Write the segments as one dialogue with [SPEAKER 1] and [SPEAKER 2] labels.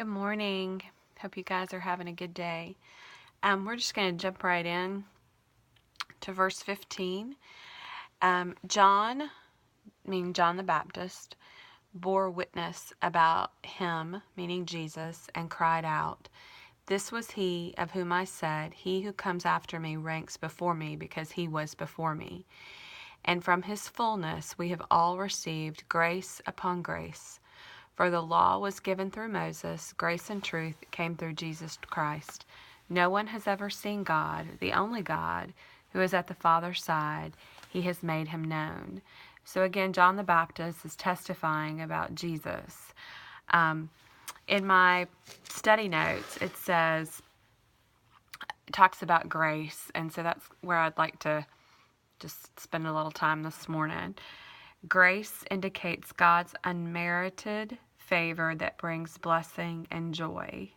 [SPEAKER 1] Good morning. Hope you guys are having a good day. We're just going to jump right in to verse 15. John the Baptist, bore witness about him, meaning Jesus, and cried out, "This was he of whom I said, he who comes after me ranks before me, because he was before me." And from his fullness we have all received grace upon grace. For the law was given through Moses, grace and truth came through Jesus Christ. No one has ever seen God, the only God, who is at the Father's side. He has made him known. So again, John the Baptist is testifying about Jesus. In my study notes, it talks about grace, and so that's where I'd like to just spend a little time this morning. Grace indicates God's unmerited favor that brings blessing and joy.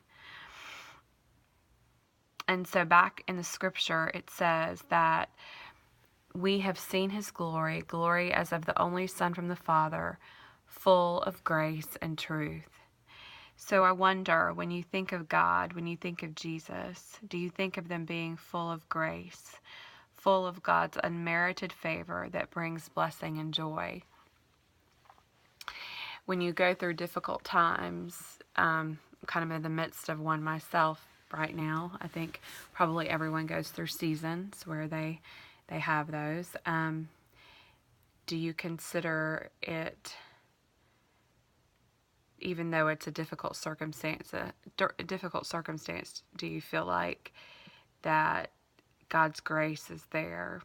[SPEAKER 1] And so back in the scripture, it says that we have seen his glory as of the only Son from the Father, full of grace and truth. So I wonder, when you think of God, when you think of Jesus, do you think of them being full of grace, full of God's unmerited favor that brings blessing and joy? When you go through difficult times, kind of in the midst of one myself right now. I think probably everyone goes through seasons where they have those. Do you consider it, even though it's a difficult circumstance, do you feel like that God's grace is there,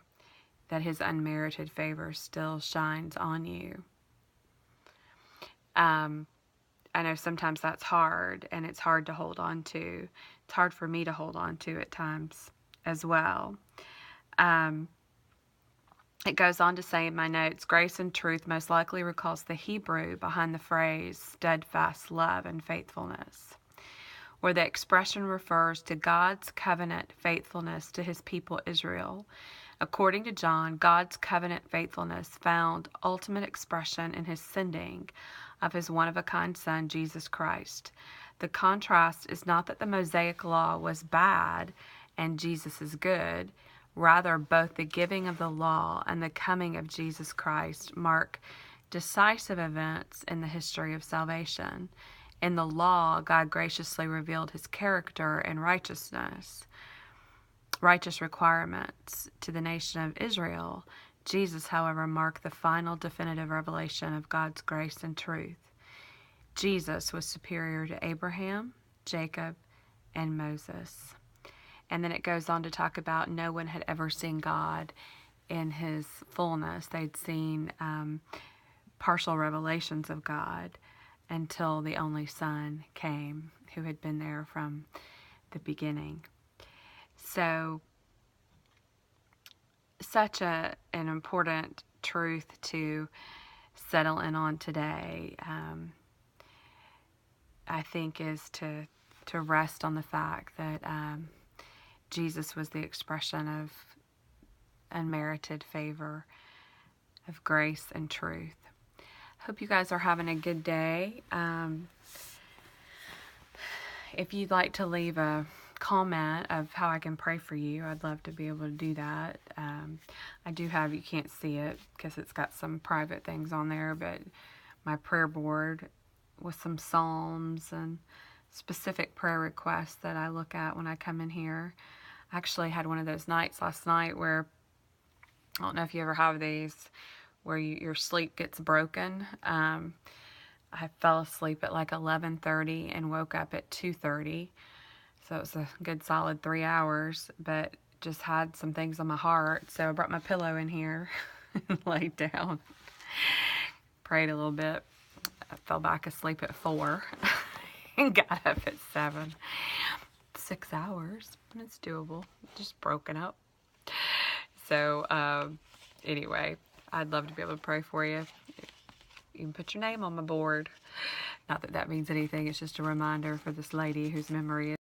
[SPEAKER 1] that his unmerited favor still shines on you? I know sometimes that's hard, and it's hard to hold on to. It's hard for me to hold on to at times as well. It goes on to say in my notes, grace and truth most likely recalls the Hebrew behind the phrase steadfast love and faithfulness, where the expression refers to God's covenant faithfulness to his people Israel. According to John, God's covenant faithfulness found ultimate expression in his sending of his one-of-a-kind Son, Jesus Christ. The contrast is not that the Mosaic law was bad and Jesus is good. Rather, both the giving of the law and the coming of Jesus Christ mark decisive events in the history of salvation. In the law, God graciously revealed his character and righteous requirements to the nation of Israel. Jesus, however, marked the final definitive revelation of God's grace and truth. Jesus was superior to Abraham, Jacob, and Moses. And then it goes on to talk about no one had ever seen God in his fullness. They'd seen partial revelations of God until the only Son came, who had been there from the beginning. So, such an important truth to settle in on today, I think, is to rest on the fact that Jesus was the expression of unmerited favor, of grace and truth. Hope you guys are having a good day. If you'd like to leave a comment of how I can pray for you, I'd love to be able to do that. I do have, you can't see it because it's got some private things on there, but my prayer board with some psalms and specific prayer requests that I look at when I come in here. I actually had one of those nights last night where, I don't know if you ever have these, where your sleep gets broken. I fell asleep at like 11:30 and woke up at 2:30. So it was a good solid 3 hours, but just had some things on my heart. So I brought my pillow in here and laid down, prayed a little bit. I fell back asleep at 4 and got up at 7. 6 hours, and it's doable, just broken up. So anyway, I'd love to be able to pray for you. You can put your name on my board. Not that that means anything, it's just a reminder for this lady whose memory is